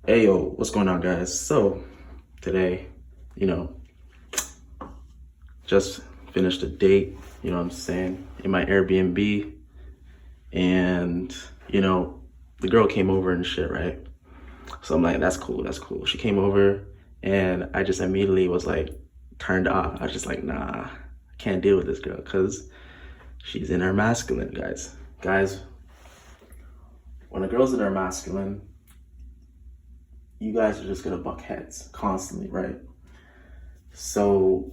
Hey yo, what's going on, guys? So today, you know, just finished a date, you know what I'm saying, in my Airbnb, and the girl came over and shit, right? So I'm like, that's cool, that's cool. She came over and I just immediately was like turned off. I was just like, nah, I can't deal with this girl because she's in her masculine, guys. Guys, when a girl's in her masculine, you guys are just gonna buck heads constantly, right? So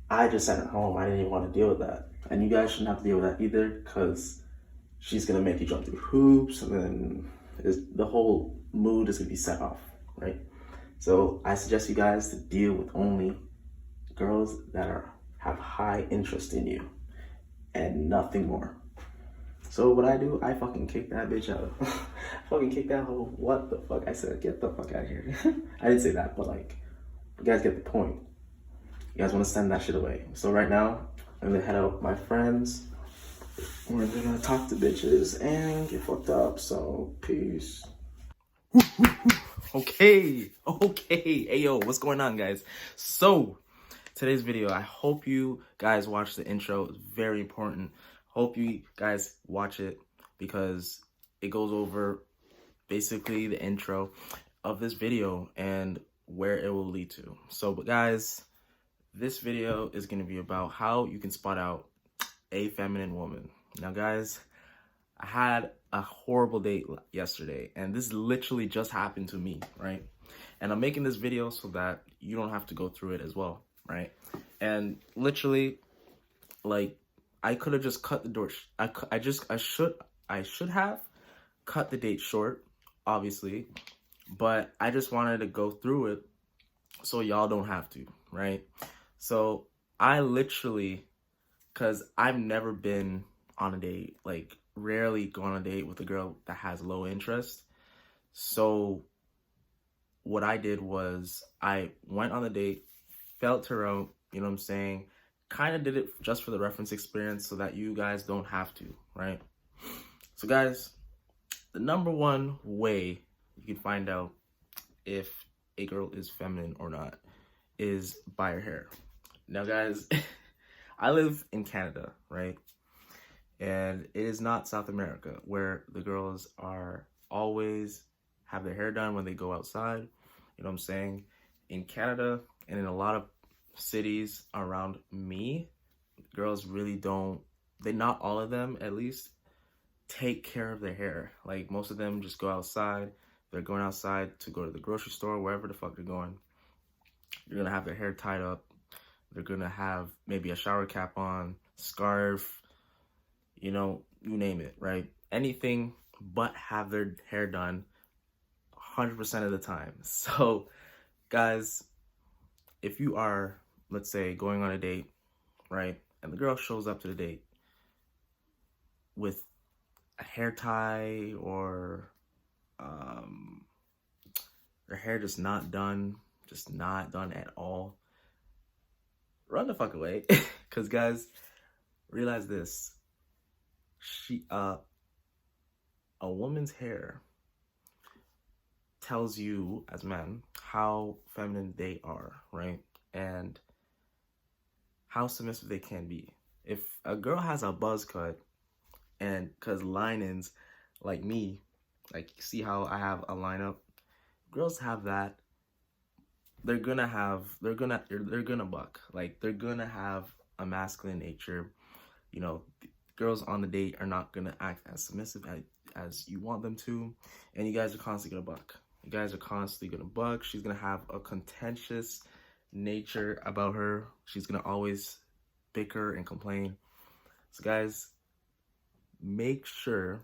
I just sat at home. I didn't even want to deal with that. And you guys shouldn't have to deal with that either because she's going to make you jump through hoops and then the whole mood is going to be set off, right? So I suggest you guys to deal with only girls that have high interest in you and nothing more. So what I do, I fucking kick that bitch out. Fucking kick that hoe. What the fuck? I said, get the fuck out of here. I didn't say that, but like, you guys get the point. You guys want to send that shit away. So right now, I'm gonna head out with my friends. We're gonna talk to bitches and get fucked up. So peace. Okay. Hey yo, what's going on, guys? So today's video, I hope you guys watch the intro. It's very important. Hope you guys watch it because it goes over basically the intro of this video and where it will lead to. So, but guys, this video is going to be about how you can spot out a feminine woman. Now, guys, I had a horrible date yesterday, and this literally just happened to me, right? And I'm making this video so that you don't have to go through it as well, right? And literally, like, I could have just cut the door. I should have cut the date short, obviously, but I just wanted to go through it so y'all don't have to, right? So I literally, cause I've never been on a date, like rarely go on a date with a girl that has low interest. So what I did was I went on the date, felt her out, you know what I'm saying? Kind of did it just for the reference experience so that you guys don't have to, right? So guys, the number one way you can find out if a girl is feminine or not is by her hair. Now, guys, I live in Canada, right? And it is not South America where the girls are always have their hair done when they go outside. You know what I'm saying? In Canada and in a lot of cities around me, girls really don't, not all of them at least, take care of their hair. Like most of them just go outside. They're going outside to go to the grocery store, wherever the fuck they're going. You're gonna have their hair tied up. They're gonna have maybe a shower cap on, scarf, you know, you name it, right? Anything but have their hair done 100% of the time. So, guys, if you are, let's say, going on a date, right? And the girl shows up to the date with a hair tie or her hair just not done at all, run the fuck away. Because guys, realize this, a woman's hair tells you as men how feminine they are, right? And how submissive they can be. If a girl has a buzz cut, and because line-ins, like me, like see how I have a lineup, girls have that, they're gonna buck. Like they're gonna have a masculine nature. You know, girls on the date are not gonna act as submissive as you want them to, and you guys are constantly gonna buck. You guys are constantly gonna buck. She's gonna have a contentious nature about her. She's gonna always bicker and complain. So guys, make sure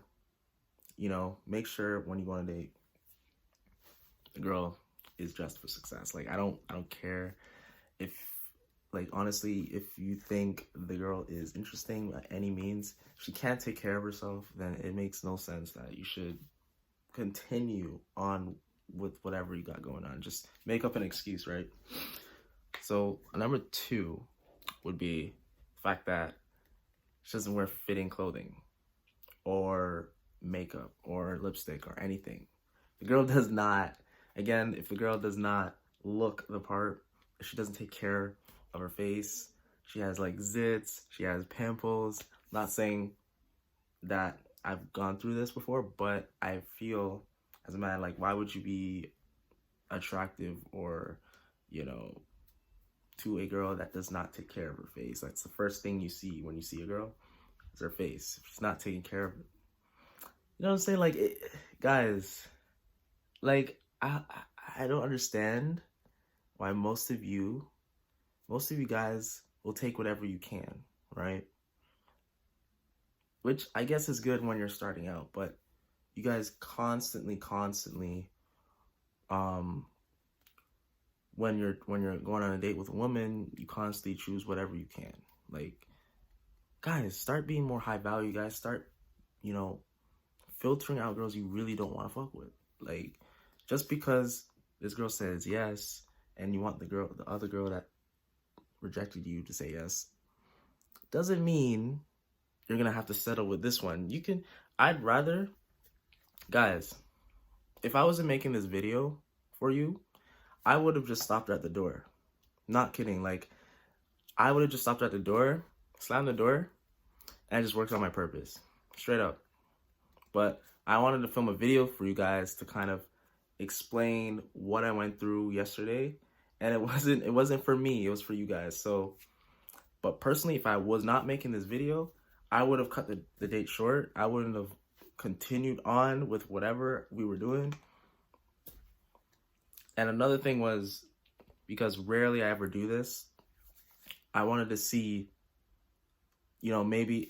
when you go on a date, the girl is dressed for success. Like I don't care if, like, honestly, if you think the girl is interesting by any means, if she can't take care of herself, then it makes no sense that you should continue on with whatever you got going on. Just make up an excuse, right? So number two would be the fact that she doesn't wear fitting clothing or makeup or lipstick or anything. The girl does not, again, if the girl does not look the part, if she doesn't take care of her face, she has like zits, she has pimples. Not saying that I've gone through this before, but I feel as a man, like, why would you be attractive or, you know, to a girl that does not take care of her face? That's the first thing you see when you see a girl, is her face. If she's not taking care of it, you know what I'm saying? Like, guys, like, I don't understand why most of you guys will take whatever you can, right? Which I guess is good when you're starting out, but you guys constantly, when you're going on a date with a woman, you constantly choose whatever you can. Like, guys, start being more high value, guys. Start, you know, filtering out girls you really don't want to fuck with. Like, just because this girl says yes and you want the other girl that rejected you to say yes, doesn't mean you're gonna have to settle with this one. I'd rather, guys, if I wasn't making this video for you, I would have just stopped at the door. Not kidding. Like, I would have just stopped at the door, slammed the door, and just worked on my purpose. Straight up. But I wanted to film a video for you guys to kind of explain what I went through yesterday. And it wasn't for me, it was for you guys. So, but personally, if I was not making this video, I would have cut the date short. I wouldn't have continued on with whatever we were doing. And another thing was, because rarely I ever do this, I wanted to see, you know, maybe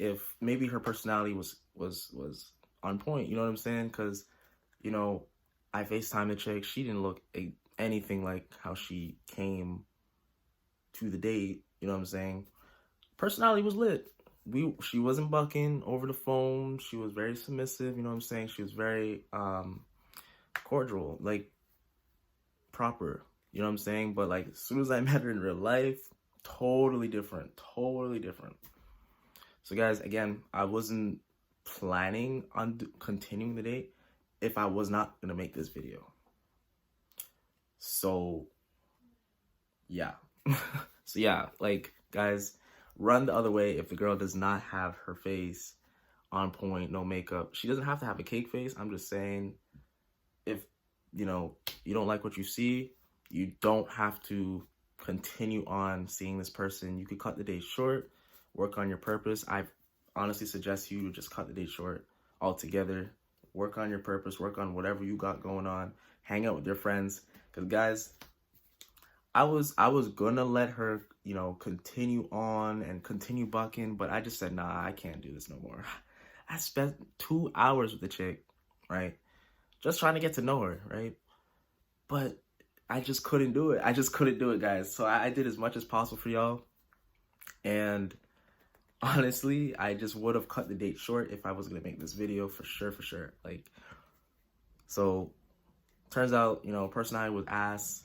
her personality was on point, you know what I'm saying? Because, you know, I FaceTimed the chick. She didn't look anything like how she came to the date, you know what I'm saying? Personality was lit. She wasn't bucking over the phone. She was very submissive, you know what I'm saying? She was very cordial, like proper, you know what I'm saying? But like, as soon as I met her in real life, totally different. So guys, again, I wasn't planning on continuing the date if I was not gonna make this video. So yeah. So yeah, like, guys, run the other way if the girl does not have her face on point, no makeup. She doesn't have to have a cake face. I'm just saying, if, you know, you don't like what you see, you don't have to continue on seeing this person. You could cut the date short, work on your purpose. I honestly suggest you just cut the date short altogether. Work on your purpose, work on whatever you got going on, hang out with your friends. Because guys, I was gonna let her, you know, continue on and continue bucking, but I just said, nah, I can't do this no more. I spent 2 hours with the chick, right? Just trying to get to know her, right? But I just couldn't do it. I just couldn't do it, guys. So I did as much as possible for y'all. And honestly, I just would have cut the date short if I was gonna make this video, for sure. Like, so turns out, you know, personality was ass.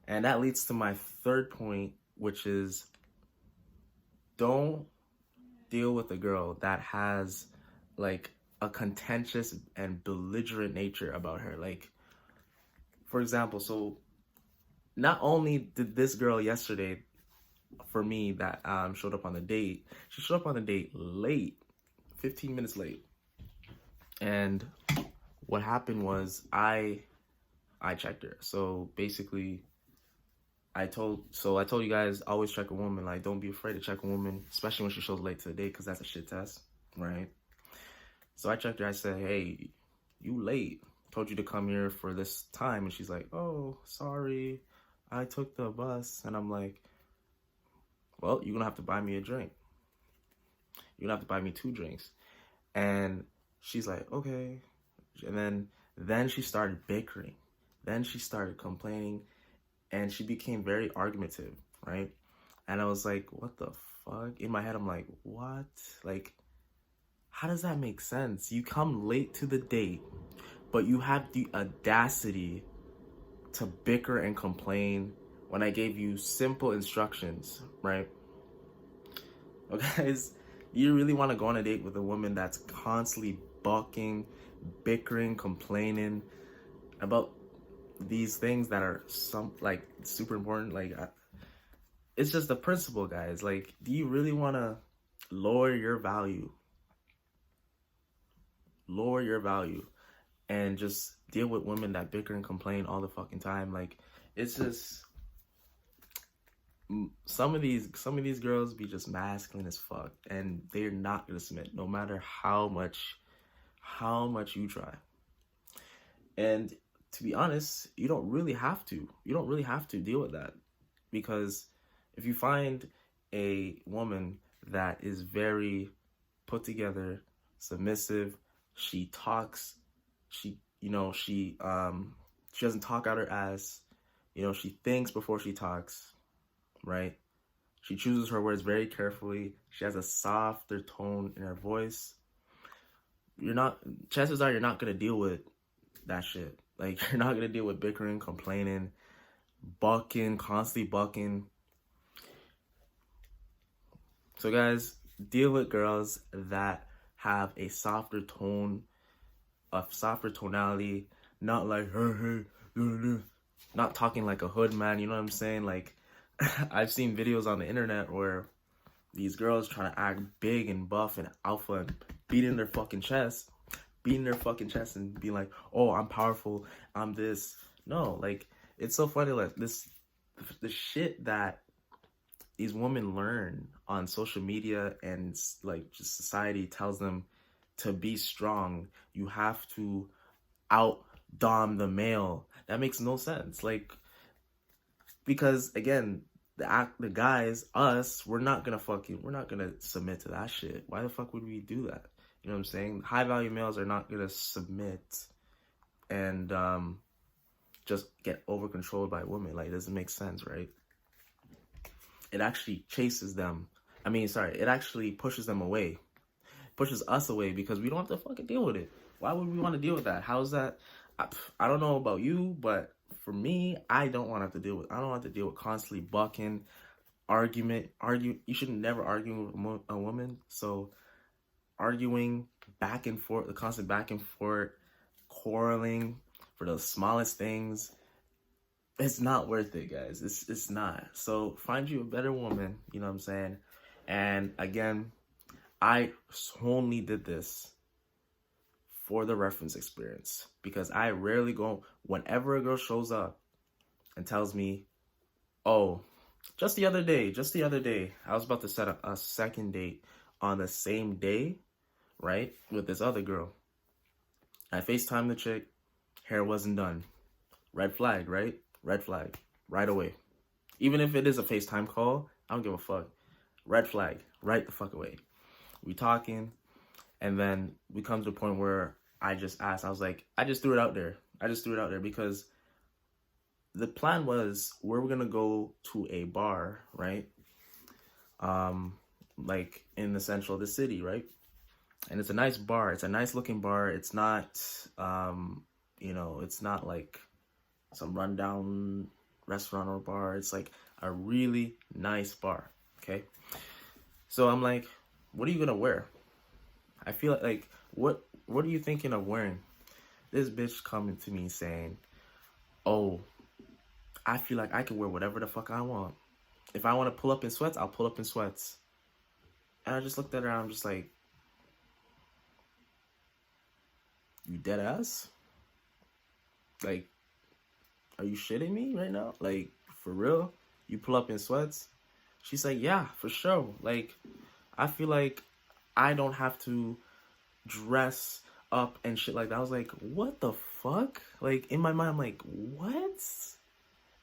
And that leads to my third point, which is, don't deal with a girl that has like a contentious and belligerent nature about her. Like, for example, so not only did this girl yesterday, for me, that showed up on the date, she showed up on the date late, 15 minutes late. And what happened was I checked her. So basically, I told you guys, always check a woman. Like, don't be afraid to check a woman, especially when she shows late to the date, because that's a shit test, right? So I checked her. I said, hey, you late. Told you to come here for this time. And she's like, oh, sorry, I took the bus. And I'm like, well, you're gonna have to buy me a drink. You're gonna have to buy me 2 drinks. And she's like, okay. And then she started bickering. Then she started complaining. And she became very argumentative, right? And I was like, what the fuck? In my head, I'm like, what? Like, how does that make sense? You come late to the date, but you have the audacity to bicker and complain when I gave you simple instructions, right? Well, guys, you really want to go on a date with a woman that's constantly bucking, bickering, complaining? about these things that are some like super important. Like it's just the principle, guys. Like, do you really want to lower your value, lower your value, and just deal with women that bicker and complain all the fucking time? Like, it's just some of these girls be just masculine as fuck, and they're not gonna submit no matter how much you try. And to be honest, you don't really have to. You don't really have to deal with that, because if you find a woman that is very put together, submissive, she talks, she doesn't talk out her ass, she thinks before she talks, right? She chooses her words very carefully. She has a softer tone in her voice. Chances are you're not gonna deal with that shit. Like, you're not gonna deal with bickering, complaining, bucking, constantly bucking. So guys, deal with girls that have a softer tone, a softer tonality, not like hey, not talking like a hood man, you know what I'm saying? Like, I've seen videos on the internet where these girls trying to act big and buff and alpha and beating their fucking chest and being like, oh, I'm powerful, I'm this. No, like, it's so funny, like, the shit that these women learn on social media and like just society tells them to be strong. You have to out dom the male. That makes no sense. Like, because again, the guys, us, we're not gonna submit to that shit. Why the fuck would we do that? You know what I'm saying? High value males are not gonna submit and just get over controlled by women. Like, it doesn't make sense, right? It actually chases them. It actually pushes them away. Pushes us away, because we don't have to fucking deal with it. Why would we want to deal with that? How's that? I don't know about you, but for me, I don't want to have to deal with constantly bucking, argue. You should never argue with a woman. So arguing back and forth, the constant back and forth, quarreling for the smallest things, it's not worth it, guys. It's not. So find you a better woman, you know what I'm saying? And again, I only did this for the reference experience, because I rarely go, whenever a girl shows up and tells me, oh, just the other day, I was about to set up a second date on the same day, right, with this other girl. I FaceTimed the chick, hair wasn't done. Red flag, right? Red flag, right away. Even if it is a FaceTime call, I don't give a fuck. Red flag, right the fuck away. We talking, and then we come to a point where I just asked, I was like, I just threw it out there because the plan was we're gonna go to a bar, right? Like in the central of the city, right? And it's a nice bar. It's a nice looking bar. It's not, it's not like some rundown restaurant or bar. It's like a really nice bar, okay? So I'm like, what are you gonna wear? I feel like, what are you thinking of wearing? This bitch coming to me saying, oh, I feel like I can wear whatever the fuck I want. If I want to pull up in sweats, I'll pull up in sweats. And I just looked at her and I'm just like, you dead ass? Like, are you shitting me right now? Like, for real? You pull up in sweats? She's like, yeah, for sure. Like, I feel like I don't have to dress up and shit like that. I was like, what the fuck? Like, in my mind, I'm like, what?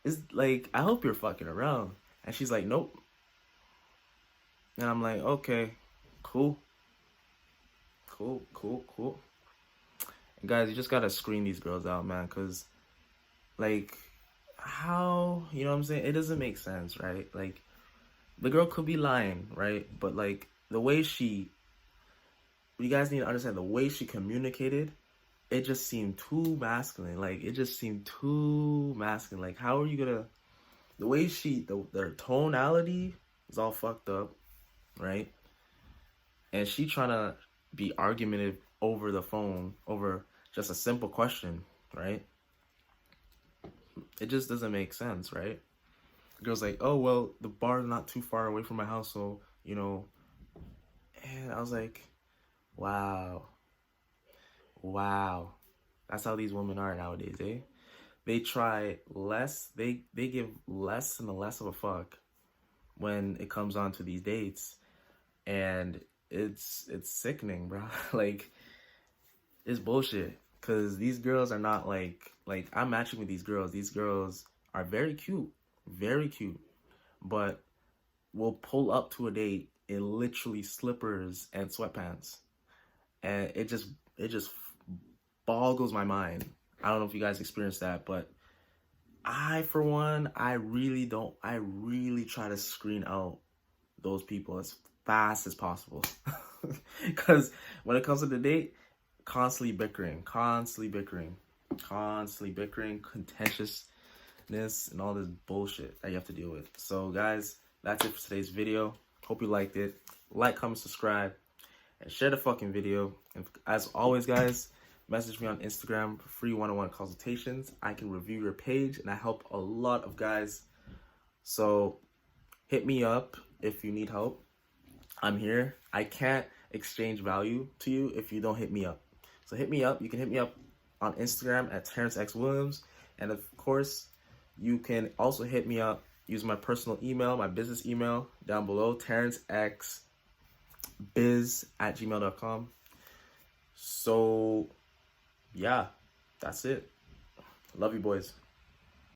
It's like, I hope you're fucking around. And she's like, nope. And I'm like, okay, cool. And guys, you just gotta screen these girls out, man, because, like, how, you know what I'm saying? It doesn't make sense, right? Like, the girl could be lying, right? But, like, the way you guys need to understand, the way she communicated, it just seemed too masculine. Like, Like, how are you gonna, the way their tonality is all fucked up, right? And she trying to be argumentative over the phone, over just a simple question, right? It just doesn't make sense, right? The girl's like, oh, well, the bar's not too far away from my house, so, you know. And I was like, wow. Wow. That's how these women are nowadays, eh? They try less, they give less and less of a fuck when it comes on to these dates. And it's sickening, bro. Like, it's bullshit. Cause these girls are not like I'm matching with these girls. These girls are very cute, but will pull up to a date in literally slippers and sweatpants, and it just boggles my mind. I don't know if you guys experienced that, but I, for one, I really try to screen out those people as fast as possible. Because when it comes to the date, constantly bickering, contentiousness, and all this bullshit that you have to deal with. So, guys, that's it for today's video. Hope you liked it. Like, comment, subscribe, and share the fucking video. And as always, guys, message me on Instagram for free one-on-one consultations. I can review your page, and I help a lot of guys. So hit me up if you need help. I'm here. I can't exchange value to you if you don't hit me up. So hit me up. You can hit me up on Instagram at terencexbiz. And of course, you can also hit me up using my personal email, my business email down below, terencexbiz@gmail.com. So yeah, that's it. Love you, boys.